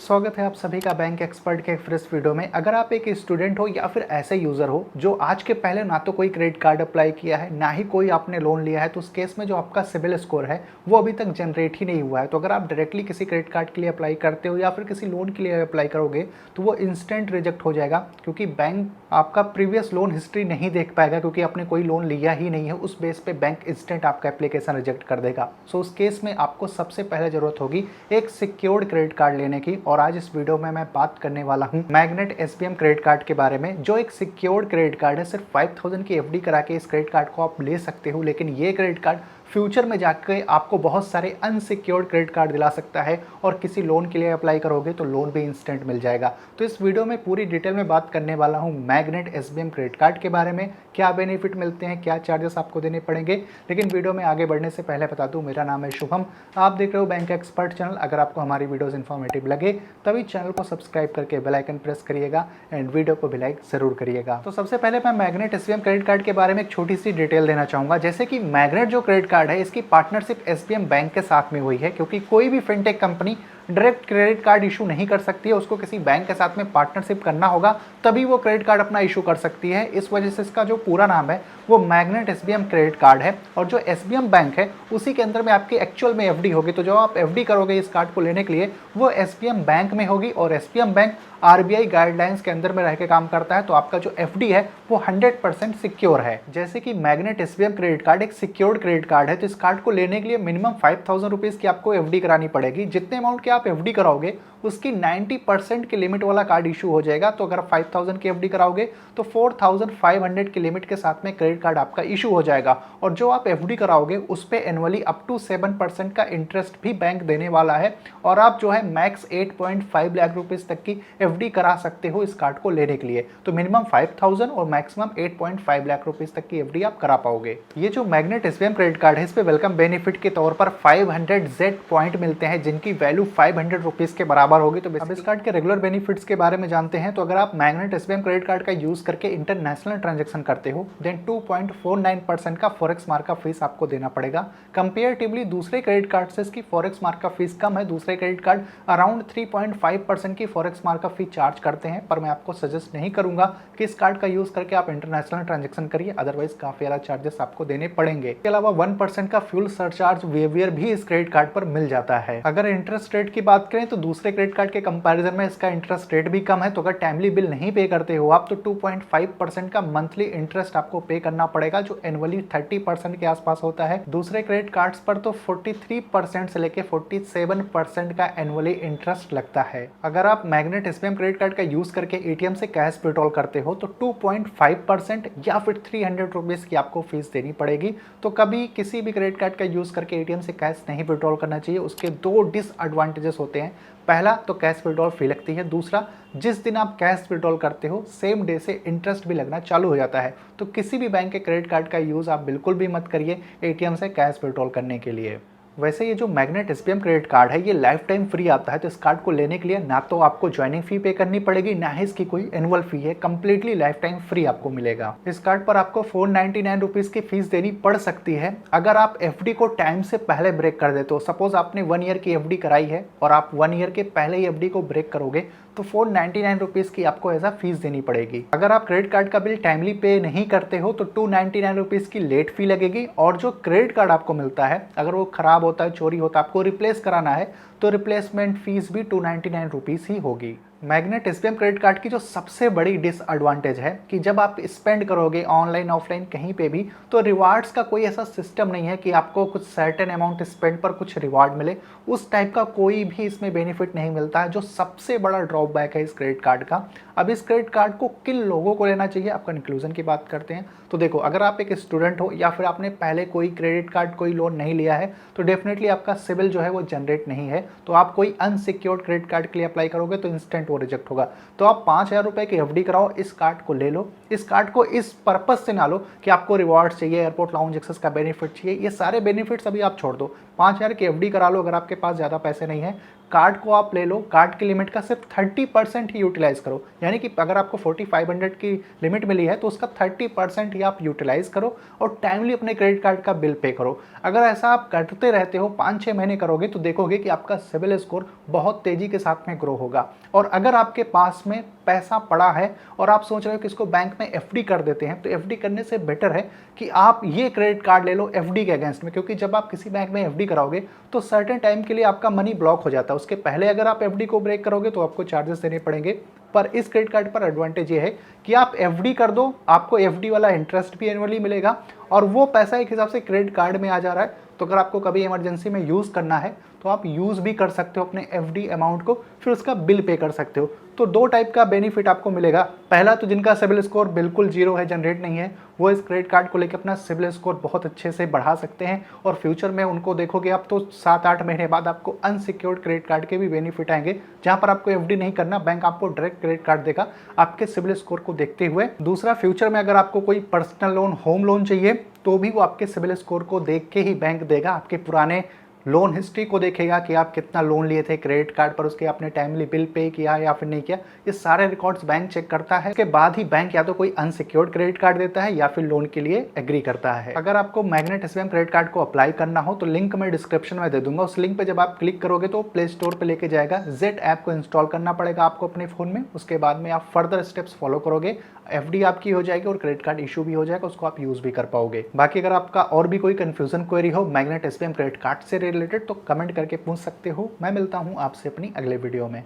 स्वागत है आप सभी का बैंक एक्सपर्ट के फ्रेश वीडियो में। अगर आप एक स्टूडेंट हो या फिर ऐसे यूज़र हो जो आज के पहले ना तो कोई क्रेडिट कार्ड अप्लाई किया है ना ही कोई आपने लोन लिया है, तो उस केस में जो आपका सिबिल स्कोर है वो अभी तक जनरेट ही नहीं हुआ है। तो अगर आप डायरेक्टली किसी क्रेडिट कार्ड के लिए अप्लाई करते हो या फिर किसी लोन के लिए अप्लाई करोगे तो वो इंस्टेंट रिजेक्ट हो जाएगा, क्योंकि बैंक आपका प्रीवियस लोन हिस्ट्री नहीं देख पाएगा, क्योंकि आपने कोई लोन लिया ही नहीं है। उस बेस पे बैंक इंस्टेंट आपका एप्लीकेशन रिजेक्ट कर देगा। सो उस केस में आपको सबसे पहले जरूरत होगी एक सिक्योर्ड क्रेडिट कार्ड लेने की। और आज इस वीडियो में मैं बात करने वाला हूं मैग्नेट एसबीएम क्रेडिट कार्ड के बारे में, जो एक सिक्योर्ड क्रेडिट कार्ड है। सिर्फ 5000 की एफडी करा के इस क्रेडिट कार्ड को आप ले सकते हो, लेकिन ये क्रेडिट कार्ड फ्यूचर में जाके आपको बहुत सारे अनसिक्योर्ड क्रेडिट कार्ड दिला सकता है, और किसी लोन के लिए अप्लाई करोगे तो लोन भी इंस्टेंट मिल जाएगा। तो इस वीडियो में पूरी डिटेल में बात करने वाला हूं मैग्नेट एसबीएम क्रेडिट कार्ड के बारे में, क्या बेनिफिट मिलते हैं, क्या चार्जेस आपको देने पड़ेंगे। लेकिन वीडियो में आगे बढ़ने से पहले बता दूं, मेरा नाम है शुभम, आप देख रहे हो बैंक एक्सपर्ट चैनल। अगर आपको हमारी वीडियोस इन्फॉर्मेटिव लगे तभी चैनल को सब्सक्राइब करके बेल आइकन प्रेस करिएगा एंड वीडियो को भी लाइक जरूर करिएगा। तो सबसे पहले मैं मैग्नेट एसबीएम क्रेडिट कार्ड के बारे में एक छोटी सी डिटेल देना चाहूंगा। जैसे कि मैग्नेट जो क्रेडिट कार्ड है, इसकी पार्टनरशिप एसबीएम बैंक के साथ में हुई है, क्योंकि कोई भी fintech company direct credit card issue नहीं कर सकती है। उसको किसी बैंक के साथ में पार्टनरशिप करना होगा, तभी वो क्रेडिट कार्ड अपना इशू कर सकती है। इस वजह से इसका जो पूरा नाम है वो मैग्नेट एसबीएम क्रेडिट कार्ड है। और जो एसबीएम बैंक है उसी के अंदर में आपकी एक्चुअल में एफडी होगी। तो जो आप एफडी करोगे इस कार्ड को लेने के लिए वो एसबीएम बैंक में होगी, और एसबीएम बैंक आरबीआई गाइडलाइंस के अंदर में रह के काम करता है। तो आपका जो एफडी है वो 100% सिक्योर है। जैसे कि मैग्नेट एसबीएम क्रेडिट कार्ड एक सिक्योर्ड क्रेडिट कार्ड है, तो इस कार्ड को लेने के लिए मिनिमम 5000 रुपीज की आपको एफडी करानी पड़ेगी। जितने अमाउंट की आप एफडी कराओगे उसकी 90% की लिमिट वाला कार्ड इशू हो जाएगा। तो अगर 5000 की एफडी कराओगे तो 4500 की लिमिट के साथ में क्रेडिट कार्ड आपका इशू हो जाएगा। और जो आप एफडी कराओगे उस पे एनुअली अप टू 7% का इंटरेस्ट भी बैंक देने वाला है। और आप जो है मैक्स 8.5 लाख रुपीज तक की एफडी करा सकते हो इस कार्ड को लेने के लिए। तो मिनिमम 5000 और मैक्सिमम 8.5 लाख रुपीज तक की एफडी आप करा पाओगे। ये जो मैग्नेट एसबीएम क्रेडिट कार्ड है, इस पे वेलकम बेनिफिट के तौर पर 500 जेड पॉइंट मिलते हैं, जिनकी वैल्यू 500 रुपीज के बराबर होगी। तो अब इस कार्ड के रेगुलर बेनिफिट्स के बारे में जानते हैं। तो अगर आप मैग्नेट एसबीएम क्रेडिट कार्ड का यूज करके इंटरनेशनल ट्रांजैक्शन करते हो देन 2.49% का फॉरेक्स मार्क का फीस आपको देना पड़ेगा। कंपेरेटिवली दूसरे क्रेडिट कार्ड से इसकी फॉरेक्स मार्क का फीस कम है। दूसरे क्रेडिट कार्ड अराउंड 3.5% की फॉरेक्स मार्क का फीस चार्ज करते हैं, पर मैं आपको सजेस्ट नहीं करूंगा कि इस कार्ड का यूज करके आप इंटरनेशनल ट्रांजैक्शन करिए, अदरवाइज काफी ज्यादा चार्जेस आपको देने पड़ेंगे। इसके अलावा 1% का फ्यूल सरचार्ज वेवियर भी इस क्रेडिट कार्ड पर मिल जाता है। अगर इंटरेस्ट रेट की बात करें तो दूसरे क्रेडिट कार्ड के कंपैरिजन में इसका इंटरेस्ट रेट भी कम है। तो अगर टाइमली बिल नहीं पे करते हो आप तो 2.5% का मंथली इंटरेस्ट आपको पे करना पड़ेगा, जो एनुअली 30% के आसपास होता है। दूसरे क्रेडिट कार्ड्स पर तो 43% से लेके 47% का एनुअली इंटरेस्ट लगता है। अगर आप मैग्नेट एसबीएम क्रेडिट कार्ड का यूज करके एटीएम से कैश विड्रॉल करते हो तो 2.5% या फिर 300 रुपीज की आपको फीस देनी पड़ेगी। तो कभी किसी भी क्रेडिट कार्ड का यूज करके एटीएम से कैश नहीं विड्रॉल करना चाहिए। उसके दो डिसएडवांटेजेस होते हैं। पहला तो कैश विड्रॉल फी लगती है, दूसरा जिस दिन आप कैश विड्रॉल करते हो सेम डे से इंटरेस्ट भी लगना चालू हो जाता है। तो किसी भी बैंक के क्रेडिट कार्ड का यूज आप बिल्कुल भी मत करिए एटीएम से कैश विड्रॉल करने के लिए। वैसे ये जो मैग्नेट एसबीएम क्रेडिट कार्ड है ये लाइफ टाइम फ्री आता है। तो इस कार्ड को लेने के लिए ना तो आपको ज्वाइनिंग फी पे करनी पड़ेगी, ना ही इसकी कोई एनुअल फी है। कंप्लीटली लाइफ टाइम फ्री आपको मिलेगा। इस कार्ड पर आपको 499 रुपीज की फीस देनी पड़ सकती है अगर आप एफडी को टाइम से पहले ब्रेक कर देते हो। सपोज आपने 1 ईयर की एफडी कराई है और आप 1 ईयर के पहले ही एफडी को ब्रेक करोगे तो 499 रुपीज की आपको ऐसा फीस देनी पड़ेगी। अगर आप क्रेडिट कार्ड का बिल टाइमली पे नहीं करते हो तो 299 रुपीज की लेट फी लगेगी। और जो क्रेडिट कार्ड आपको मिलता है अगर वो खराब होता है, चोरी होता है, आपको रिप्लेस कराना है तो रिप्लेसमेंट फीस भी 299 रुपीज ही होगी। मैग्नेट एसबीएम क्रेडिट कार्ड की जो सबसे बड़ी डिसएडवांटेज है कि जब आप स्पेंड करोगे ऑनलाइन ऑफलाइन कहीं पे भी तो रिवार्ड्स का कोई ऐसा सिस्टम नहीं है कि आपको कुछ सर्टेन अमाउंट स्पेंड पर कुछ रिवार्ड मिले। उस टाइप का कोई भी इसमें बेनिफिट नहीं मिलता है, जो सबसे बड़ा ड्रॉबैक है इस क्रेडिट कार्ड का। अब इस क्रेडिट कार्ड को किन लोगों को लेना चाहिए, आप कंक्लूजन की बात करते हैं। तो देखो, अगर आप एक स्टूडेंट हो या फिर आपने पहले कोई क्रेडिट कार्ड कोई लोन नहीं लिया है तो डेफिनेटली आपका सिबिल जो है वो जनरेट नहीं है। तो आप कोई अनसिक्योर्ड क्रेडिट कार्ड के लिए अप्लाई करोगे तो इंस्टेंट वो रिजेक्ट होगा। तो आप 5000 रुपए की एफडी कराओ, इस कार्ड को ले लो। इस कार्ड को इस पर्पज से ना लो कि आपको रिवॉर्ड्स चाहिए, एयरपोर्ट लाउंज एक्सेस का बेनिफिट चाहिए। ये सारे बेनिफिट्स अभी आप छोड़ दो। 5000 की एफडी करा लो अगर आपके पास ज़्यादा पैसे नहीं है। कार्ड को आप ले लो, कार्ड की लिमिट का सिर्फ 30% ही यूटिलाइज करो। यानी कि अगर आपको 4500 की लिमिट मिली है तो उसका 30% ही आप यूटिलाइज करो और टाइमली अपने क्रेडिट कार्ड का बिल पे करो। अगर ऐसा आप करते रहते हो, 5-6 महीने करोगे, तो देखोगे कि आपका सिबिल स्कोर बहुत तेजी के साथ में ग्रो होगा। और अगर आपके पास में पैसा पड़ा है और आप सोच रहे हो कि इसको बैंक में एफडी कर देते हैं, तो एफडी करने से बेटर है कि आप ये क्रेडिट कार्ड ले लो एफडी के अगेंस्ट में। क्योंकि जब आप किसी बैंक में एफडी कराओगे तो सर्टेन टाइम के लिए आपका मनी ब्लॉक हो जाता है। उसके पहले अगर आप एफडी को ब्रेक करोगे तो आपको चार्जेस देने पड़ेंगे। पर इस क्रेडिट कार्ड पर एडवांटेज ये है कि आप एफडी कर दो, आपको एफडी वाला इंटरेस्ट भी एनुअली मिलेगा और वो पैसा एक हिसाब से क्रेडिट कार्ड में आ जा रहा है। तो अगर आपको कभी इमरजेंसी में यूज़ करना है तो आप यूज़ भी कर सकते हो अपने एफडी अमाउंट को, फिर उसका बिल पे कर सकते हो। तो दो टाइप का बेनिफिट आपको मिलेगा। पहला तो जिनका सिबिल स्कोर बिल्कुल जीरो है, जनरेट नहीं है, वो इस क्रेडिट कार्ड को लेकर अपना सिबिल स्कोर बहुत अच्छे से बढ़ा सकते हैं। और फ्यूचर में उनको देखोगे आप तो 7-8 महीने बाद आपको अनसिक्योर्ड क्रेडिट कार्ड के भी बेनिफिट आएंगे, जहां पर आपको एफडी नहीं करना, बैंक आपको डायरेक्ट क्रेडिट कार्ड देगा आपके सिबिल स्कोर को देखते हुए। दूसरा, फ्यूचर में अगर आपको कोई पर्सनल लोन, होम लोन चाहिए तो भी वो आपके सिबिल स्कोर को देख के ही बैंक देगा। आपके पुराने लोन हिस्ट्री को देखेगा कि आप कितना लोन लिए थे क्रेडिट कार्ड पर, उसके आपने टाइमली बिल पे किया या फिर नहीं किया, ये सारे रिकॉर्ड्स बैंक चेक करता है। इसके बाद ही बैंक या तो कोई अनसिक्योर्ड क्रेडिट कार्ड देता है या फिर लोन के लिए एग्री करता है। अगर आपको मैग्नेट एसबीआई क्रेडिट कार्ड को अप्लाई करना हो तो लिंक मैं डिस्क्रिप्शन में दे दूंगा। उस लिंक पे जब आप क्लिक करोगे तो प्ले स्टोर पे लेके जाएगा। जेट ऐप को इंस्टॉल करना पड़ेगा आपको अपने फोन में। उसके बाद में आप फर्दर स्टेप्स फॉलो करोगे, एफडी आपकी हो जाएगी और क्रेडिट कार्ड इशू भी हो जाएगा, उसको आप यूज भी कर पाओगे। बाकी अगर आपका और भी कोई कंफ्यूजन क्वेरी हो मैग्नेट एसबीआई क्रेडिट कार्ड से रिलेटेड तो कमेंट करके पूछ सकते हो। मैं मिलता हूं आपसे अपनी अगले वीडियो में।